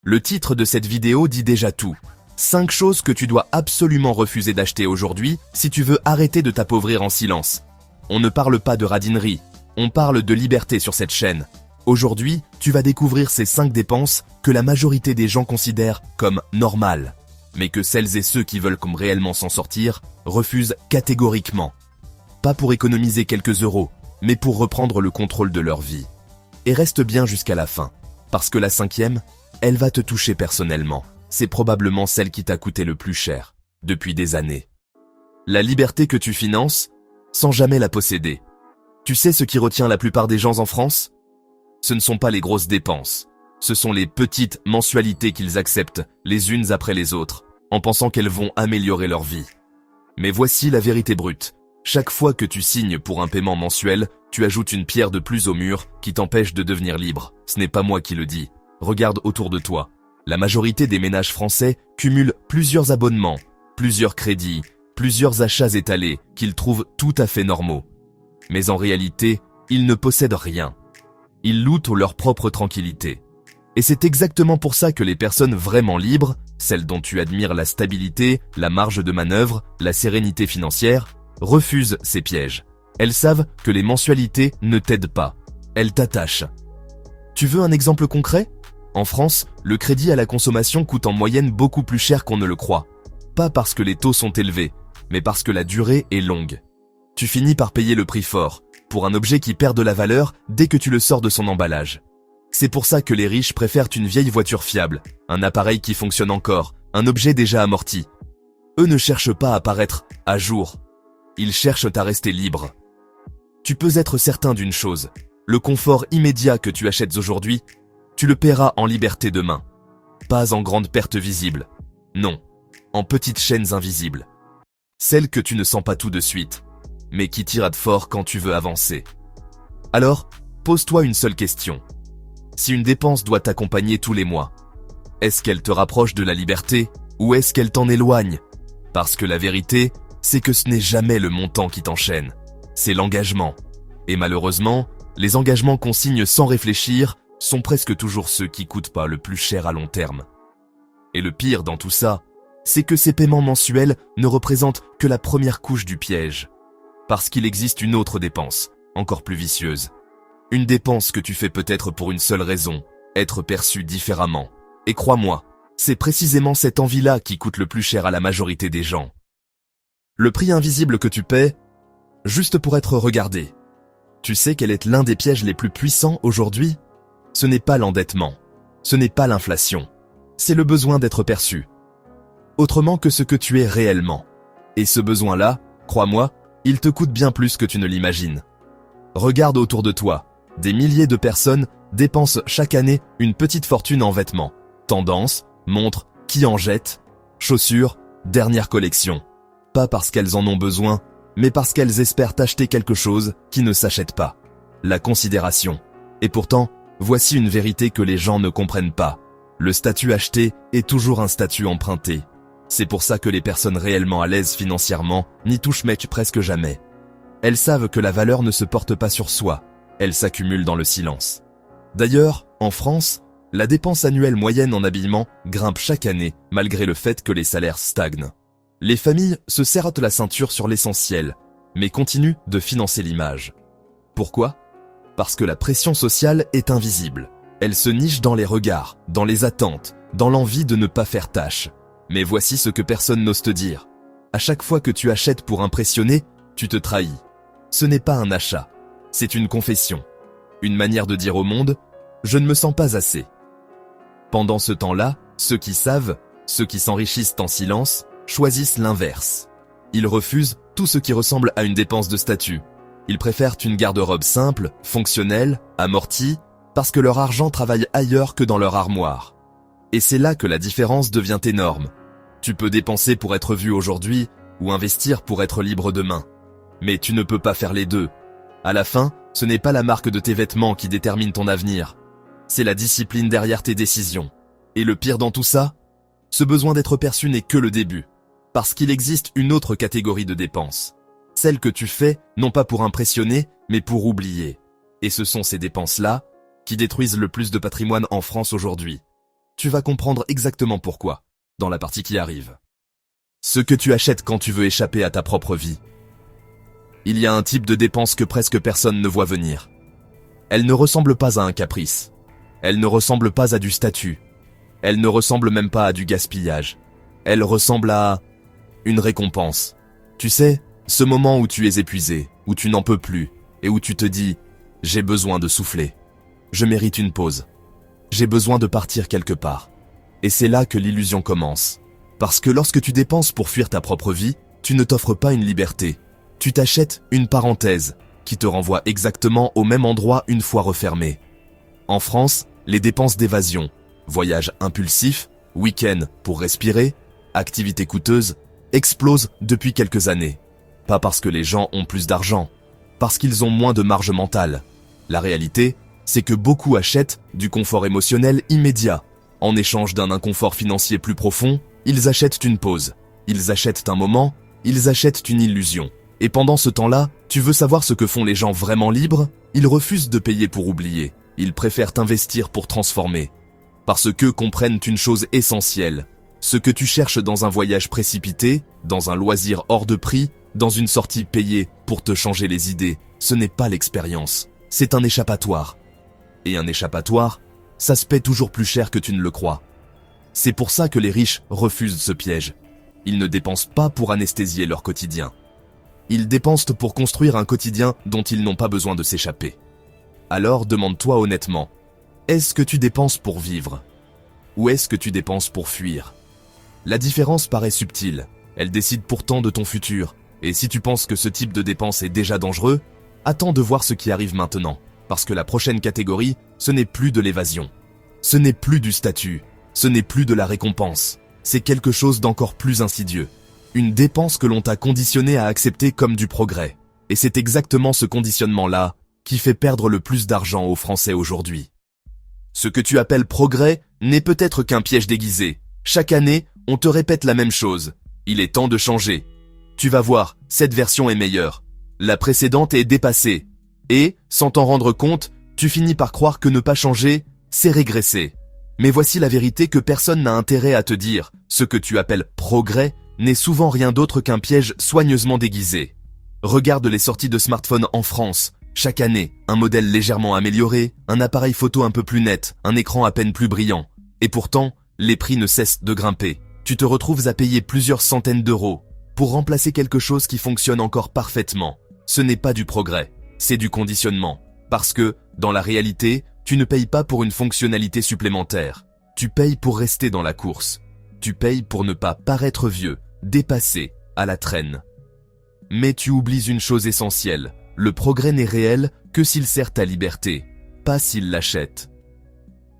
Le titre de cette vidéo dit déjà tout. 5 choses que tu dois absolument refuser d'acheter aujourd'hui si tu veux arrêter de t'appauvrir en silence. On ne parle pas de radinerie, on parle de liberté sur cette chaîne. Aujourd'hui, tu vas découvrir ces 5 dépenses que la majorité des gens considèrent comme normales, mais que celles et ceux qui veulent comme réellement s'en sortir refusent catégoriquement. Pas pour économiser quelques euros, mais pour reprendre le contrôle de leur vie. Et reste bien jusqu'à la fin, parce que la 5e, elle va te toucher personnellement. C'est probablement celle qui t'a coûté le plus cher, depuis des années. La liberté que tu finances, sans jamais la posséder. Tu sais ce qui retient la plupart des gens en France ? Ce ne sont pas les grosses dépenses. Ce sont les petites mensualités qu'ils acceptent, les unes après les autres, en pensant qu'elles vont améliorer leur vie. Mais voici la vérité brute. Chaque fois que tu signes pour un paiement mensuel, tu ajoutes une pierre de plus au mur qui t'empêche de devenir libre. Ce n'est pas moi qui le dis. Regarde autour de toi. La majorité des ménages français cumulent plusieurs abonnements, plusieurs crédits, plusieurs achats étalés qu'ils trouvent tout à fait normaux. Mais en réalité, ils ne possèdent rien. Ils lootent leur propre tranquillité. Et c'est exactement pour ça que les personnes vraiment libres, celles dont tu admires la stabilité, la marge de manœuvre, la sérénité financière, refusent ces pièges. Elles savent que les mensualités ne t'aident pas. Elles t'attachent. Tu veux un exemple concret ? En France, le crédit à la consommation coûte en moyenne beaucoup plus cher qu'on ne le croit. Pas parce que les taux sont élevés, mais parce que la durée est longue. Tu finis par payer le prix fort, pour un objet qui perd de la valeur dès que tu le sors de son emballage. C'est pour ça que les riches préfèrent une vieille voiture fiable, un appareil qui fonctionne encore, un objet déjà amorti. Eux ne cherchent pas à paraître à jour. Ils cherchent à rester libres. Tu peux être certain d'une chose, le confort immédiat que tu achètes aujourd'hui, tu le paieras en liberté demain. Pas en grande perte visible. Non, en petites chaînes invisibles. Celles que tu ne sens pas tout de suite, mais qui tiradent fort quand tu veux avancer. Alors, pose-toi une seule question. Si une dépense doit t'accompagner tous les mois, est-ce qu'elle te rapproche de la liberté ou est-ce qu'elle t'en éloigne ? Parce que la vérité, c'est que ce n'est jamais le montant qui t'enchaîne, c'est l'engagement. Et malheureusement, les engagements qu'on signe sans réfléchir sont presque toujours ceux qui coûtent pas le plus cher à long terme. Et le pire dans tout ça, c'est que ces paiements mensuels ne représentent que la première couche du piège. Parce qu'il existe une autre dépense, encore plus vicieuse. Une dépense que tu fais peut-être pour une seule raison, être perçu différemment. Et crois-moi, c'est précisément cette envie-là qui coûte le plus cher à la majorité des gens. Le prix invisible que tu paies, juste pour être regardé. Tu sais quel est l'un des pièges les plus puissants aujourd'hui ? Ce n'est pas l'endettement, ce n'est pas l'inflation, c'est le besoin d'être perçu. Autrement que ce que tu es réellement. Et ce besoin-là, crois-moi, il te coûte bien plus que tu ne l'imagines. Regarde autour de toi, des milliers de personnes dépensent chaque année une petite fortune en vêtements, tendances, montres, qui en jettent, chaussures, dernière collection. Pas parce qu'elles en ont besoin, mais parce qu'elles espèrent acheter quelque chose qui ne s'achète pas. La considération. Et pourtant, voici une vérité que les gens ne comprennent pas. Le statut acheté est toujours un statut emprunté. C'est pour ça que les personnes réellement à l'aise financièrement n'y touchent presque jamais. Elles savent que la valeur ne se porte pas sur soi, elle s'accumule dans le silence. D'ailleurs, en France, la dépense annuelle moyenne en habillement grimpe chaque année malgré le fait que les salaires stagnent. Les familles se serrent la ceinture sur l'essentiel, mais continuent de financer l'image. Pourquoi ? Parce que la pression sociale est invisible. Elle se niche dans les regards, dans les attentes, dans l'envie de ne pas faire tâche. Mais voici ce que personne n'ose te dire. À chaque fois que tu achètes pour impressionner, tu te trahis. Ce n'est pas un achat, c'est une confession. Une manière de dire au monde, je ne me sens pas assez. Pendant ce temps-là, ceux qui savent, ceux qui s'enrichissent en silence, choisissent l'inverse. Ils refusent tout ce qui ressemble à une dépense de statut. Ils préfèrent une garde-robe simple, fonctionnelle, amortie, parce que leur argent travaille ailleurs que dans leur armoire. Et c'est là que la différence devient énorme. Tu peux dépenser pour être vu aujourd'hui, ou investir pour être libre demain. Mais tu ne peux pas faire les deux. À la fin, ce n'est pas la marque de tes vêtements qui détermine ton avenir. C'est la discipline derrière tes décisions. Et le pire dans tout ça, ce besoin d'être perçu n'est que le début. Parce qu'il existe une autre catégorie de dépenses. Celles que tu fais, non pas pour impressionner, mais pour oublier. Et ce sont ces dépenses-là qui détruisent le plus de patrimoine en France aujourd'hui. Tu vas comprendre exactement pourquoi, dans la partie qui arrive. Ce que tu achètes quand tu veux échapper à ta propre vie. Il y a un type de dépense que presque personne ne voit venir. Elle ne ressemble pas à un caprice. Elle ne ressemble pas à du statut. Elle ne ressemble même pas à du gaspillage. Elle ressemble à une récompense. Tu sais, ce moment où tu es épuisé, où tu n'en peux plus, et où tu te dis « J'ai besoin de souffler. Je mérite une pause. J'ai besoin de partir quelque part. » Et c'est là que l'illusion commence. Parce que lorsque tu dépenses pour fuir ta propre vie, tu ne t'offres pas une liberté. Tu t'achètes une parenthèse qui te renvoie exactement au même endroit une fois refermée. En France, les dépenses d'évasion, voyages impulsifs, week-ends pour respirer, activités coûteuses, explosent depuis quelques années. Pas parce que les gens ont plus d'argent, parce qu'ils ont moins de marge mentale. La réalité, c'est que beaucoup achètent du confort émotionnel immédiat. En échange d'un inconfort financier plus profond, ils achètent une pause, ils achètent un moment, ils achètent une illusion. Et pendant ce temps-là, tu veux savoir ce que font les gens vraiment libres? Ils refusent de payer pour oublier. Ils préfèrent investir pour transformer. Parce qu'eux comprennent une chose essentielle. Ce que tu cherches dans un voyage précipité, dans un loisir hors de prix, dans une sortie payée pour te changer les idées, ce n'est pas l'expérience. C'est un échappatoire. Et un échappatoire, ça se paie toujours plus cher que tu ne le crois. C'est pour ça que les riches refusent ce piège. Ils ne dépensent pas pour anesthésier leur quotidien. Ils dépensent pour construire un quotidien dont ils n'ont pas besoin de s'échapper. Alors demande-toi honnêtement, est-ce que tu dépenses pour vivre? Ou est-ce que tu dépenses pour fuir? La différence paraît subtile, elle décide pourtant de ton futur, et si tu penses que ce type de dépense est déjà dangereux, attends de voir ce qui arrive maintenant, parce que la prochaine catégorie, ce n'est plus de l'évasion. Ce n'est plus du statut, ce n'est plus de la récompense, c'est quelque chose d'encore plus insidieux. Une dépense que l'on t'a conditionné à accepter comme du progrès. Et c'est exactement ce conditionnement-là qui fait perdre le plus d'argent aux Français aujourd'hui. Ce que tu appelles progrès n'est peut-être qu'un piège déguisé. Chaque année, on te répète la même chose. Il est temps de changer. Tu vas voir, cette version est meilleure. La précédente est dépassée. Et, sans t'en rendre compte, tu finis par croire que ne pas changer, c'est régresser. Mais voici la vérité que personne n'a intérêt à te dire. Ce que tu appelles progrès n'est souvent rien d'autre qu'un piège soigneusement déguisé. Regarde les sorties de smartphones en France. Chaque année, un modèle légèrement amélioré, un appareil photo un peu plus net, un écran à peine plus brillant. Et pourtant, les prix ne cessent de grimper. Tu te retrouves à payer plusieurs centaines d'euros pour remplacer quelque chose qui fonctionne encore parfaitement. Ce n'est pas du progrès, c'est du conditionnement. Parce que, dans la réalité, tu ne payes pas pour une fonctionnalité supplémentaire. Tu payes pour rester dans la course. Tu payes pour ne pas paraître vieux, dépassé, à la traîne. Mais tu oublies une chose essentielle. Le progrès n'est réel que s'il sert ta liberté, pas s'il l'achète.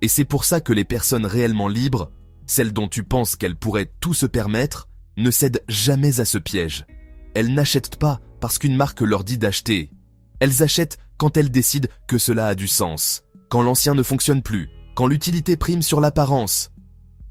Et c'est pour ça que les personnes réellement libres, celles dont tu penses qu'elles pourraient tout se permettre, ne cèdent jamais à ce piège. Elles n'achètent pas parce qu'une marque leur dit d'acheter. Elles achètent quand elles décident que cela a du sens, quand l'ancien ne fonctionne plus, quand l'utilité prime sur l'apparence.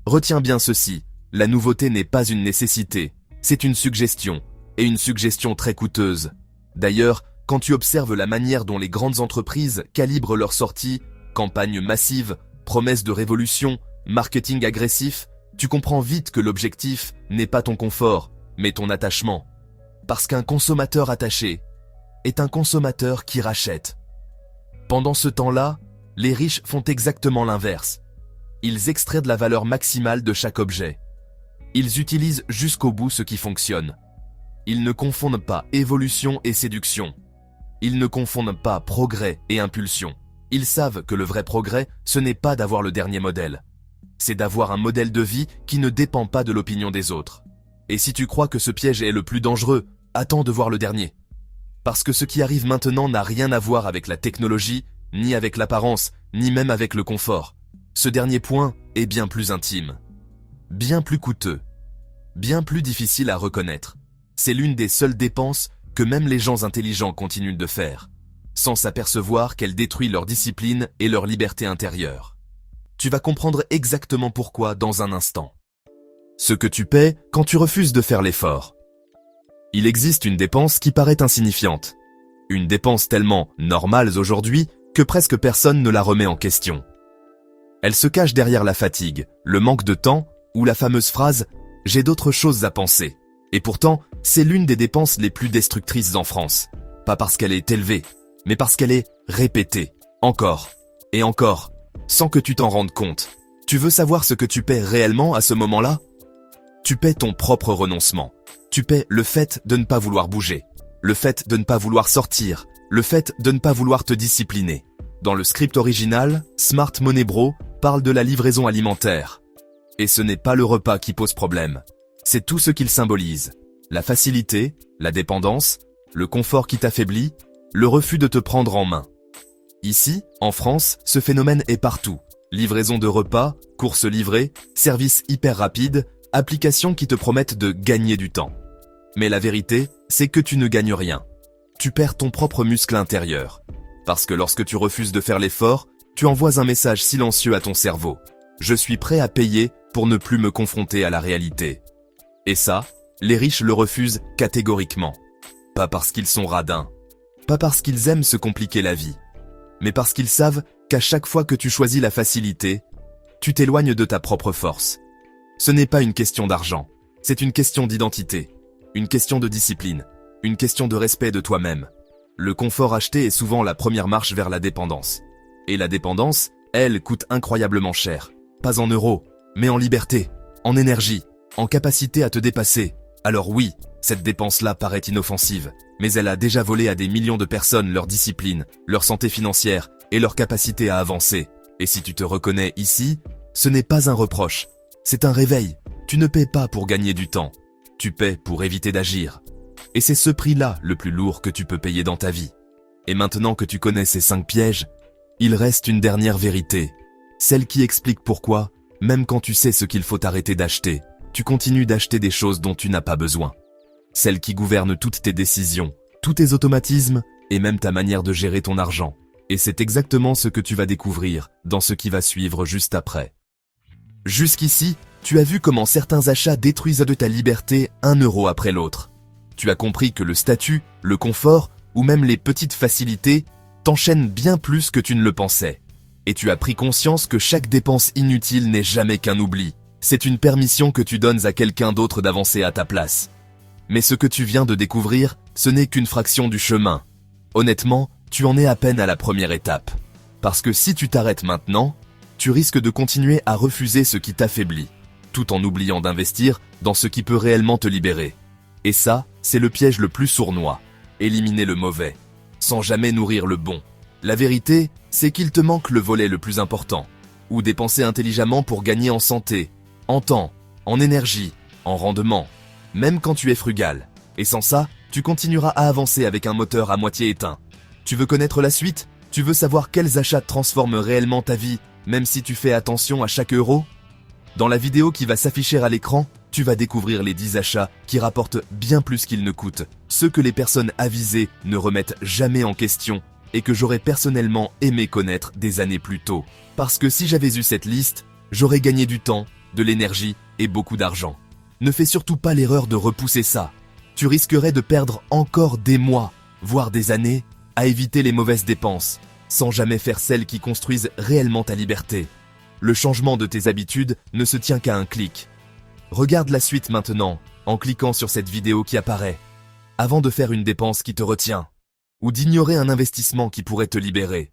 Retiens bien ceci, la nouveauté n'est pas une nécessité, c'est une suggestion, et une suggestion très coûteuse. D'ailleurs, quand tu observes la manière dont les grandes entreprises calibrent leurs sorties, campagnes massives, promesses de révolution, marketing agressif, tu comprends vite que l'objectif n'est pas ton confort, mais ton attachement. Parce qu'un consommateur attaché est un consommateur qui rachète. Pendant ce temps-là, les riches font exactement l'inverse. Ils extraient de la valeur maximale de chaque objet. Ils utilisent jusqu'au bout ce qui fonctionne. Ils ne confondent pas évolution et séduction. Ils ne confondent pas progrès et impulsion. Ils savent que le vrai progrès, ce n'est pas d'avoir le dernier modèle. C'est d'avoir un modèle de vie qui ne dépend pas de l'opinion des autres. Et si tu crois que ce piège est le plus dangereux, attends de voir le dernier. Parce que ce qui arrive maintenant n'a rien à voir avec la technologie, ni avec l'apparence, ni même avec le confort. Ce dernier point est bien plus intime, bien plus coûteux, bien plus difficile à reconnaître. C'est l'une des seules dépenses que même les gens intelligents continuent de faire, sans s'apercevoir qu'elle détruit leur discipline et leur liberté intérieure. Tu vas comprendre exactement pourquoi dans un instant. Ce que tu paies quand tu refuses de faire l'effort. Il existe une dépense qui paraît insignifiante. Une dépense tellement normale aujourd'hui que presque personne ne la remet en question. Elle se cache derrière la fatigue, le manque de temps ou la fameuse phrase « j'ai d'autres choses à penser ». Et pourtant, c'est l'une des dépenses les plus destructrices en France. Pas parce qu'elle est élevée, mais parce qu'elle est répétée, encore et encore, sans que tu t'en rendes compte. Tu veux savoir ce que tu paies réellement à ce moment-là? Tu paies ton propre renoncement. Tu paies le fait de ne pas vouloir bouger, le fait de ne pas vouloir sortir, le fait de ne pas vouloir te discipliner. Dans le script original, Smart Money Bro parle de la livraison alimentaire. Et ce n'est pas le repas qui pose problème. C'est tout ce qu'il symbolise. La facilité, la dépendance, le confort qui t'affaiblit, le refus de te prendre en main. Ici, en France, ce phénomène est partout. Livraison de repas, courses livrées, services hyper rapides, applications qui te promettent de gagner du temps. Mais la vérité, c'est que tu ne gagnes rien. Tu perds ton propre muscle intérieur. Parce que lorsque tu refuses de faire l'effort, tu envoies un message silencieux à ton cerveau. Je suis prêt à payer pour ne plus me confronter à la réalité. Et ça, les riches le refusent catégoriquement. Pas parce qu'ils sont radins, pas parce qu'ils aiment se compliquer la vie, mais parce qu'ils savent qu'à chaque fois que tu choisis la facilité, tu t'éloignes de ta propre force. Ce n'est pas une question d'argent, c'est une question d'identité, une question de discipline, une question de respect de toi-même. Le confort acheté est souvent la première marche vers la dépendance. Et la dépendance, elle, coûte incroyablement cher. Pas en euros, mais en liberté, en énergie, en capacité à te dépasser. Alors oui, cette dépense-là paraît inoffensive, mais elle a déjà volé à des millions de personnes leur discipline, leur santé financière et leur capacité à avancer. Et si tu te reconnais ici, ce n'est pas un reproche, c'est un réveil. Tu ne paies pas pour gagner du temps, tu paies pour éviter d'agir. Et c'est ce prix-là le plus lourd que tu peux payer dans ta vie. Et maintenant que tu connais ces 5 pièges, il reste une dernière vérité, celle qui explique pourquoi, même quand tu sais ce qu'il faut arrêter d'acheter, tu continues d'acheter des choses dont tu n'as pas besoin. Celle qui gouverne toutes tes décisions, tous tes automatismes et même ta manière de gérer ton argent. Et c'est exactement ce que tu vas découvrir dans ce qui va suivre juste après. Jusqu'ici, tu as vu comment certains achats détruisent de ta liberté 1 euro après l'autre. Tu as compris que le statut, le confort ou même les petites facilités t'enchaînent bien plus que tu ne le pensais. Et tu as pris conscience que chaque dépense inutile n'est jamais qu'un oubli. C'est une permission que tu donnes à quelqu'un d'autre d'avancer à ta place. Mais ce que tu viens de découvrir, ce n'est qu'une fraction du chemin. Honnêtement, tu en es à peine à la première étape. Parce que si tu t'arrêtes maintenant, tu risques de continuer à refuser ce qui t'affaiblit, tout en oubliant d'investir dans ce qui peut réellement te libérer. Et ça, c'est le piège le plus sournois. Éliminer le mauvais, sans jamais nourrir le bon. La vérité, c'est qu'il te manque le volet le plus important. Ou dépenser intelligemment pour gagner en santé, en temps, en énergie, en rendement, même quand tu es frugal. Et sans ça, tu continueras à avancer avec un moteur à moitié éteint. Tu veux connaître la suite? Tu veux savoir quels achats transforment réellement ta vie, même si tu fais attention à chaque euro? Dans la vidéo qui va s'afficher à l'écran, tu vas découvrir les 10 achats qui rapportent bien plus qu'ils ne coûtent, ceux que les personnes avisées ne remettent jamais en question et que j'aurais personnellement aimé connaître des années plus tôt. Parce que si j'avais eu cette liste, j'aurais gagné du temps, de l'énergie et beaucoup d'argent. Ne fais surtout pas l'erreur de repousser ça. Tu risquerais de perdre encore des mois, voire des années, à éviter les mauvaises dépenses, sans jamais faire celles qui construisent réellement ta liberté. Le changement de tes habitudes ne se tient qu'à un clic. Regarde la suite maintenant, en cliquant sur cette vidéo qui apparaît, avant de faire une dépense qui te retient, ou d'ignorer un investissement qui pourrait te libérer.